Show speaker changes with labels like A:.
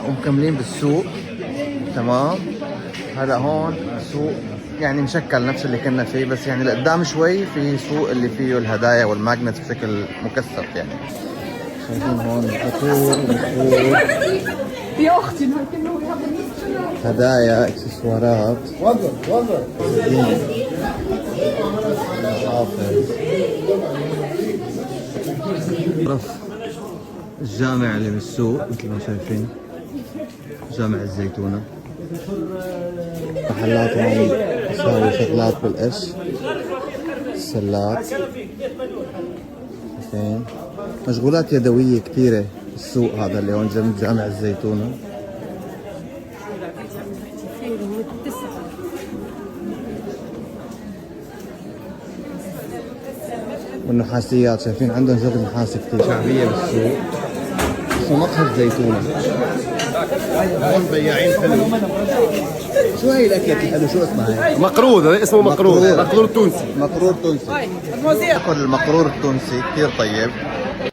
A: ومكملين بالسوق. تمام. هلا هون سوق يعني مشكل نفس اللي كنا فيه، بس يعني لقدام شوي في سوق اللي فيه الهدايا والماجنت بشكل مكثف يعني. شايفين هون العطور
B: يا اختي
A: هدايا اكسسوارات زين حافظ. رف الجامع اللي بالسوق مثل ما شايفين، جامع الزيتونة. محلات هون تساوي شغلات بالقش، سلات. شايفين مشغولات يدوية كثيرة السوق هذا اللي هون جنب جامع الزيتونة. والنحاسيات شايفين عندهم شغل نحاسي كثير شعبية بالسوق. اسمه مقهى الزيتونة. هون بياعين حلو. شو هي الأكلة الحلوة؟ شو اسمها هي؟
C: مقرود، هذا اسمه مقرود. مقرود تونسي.
A: مقرور تونسي. المقرور التونسي كثير طيب.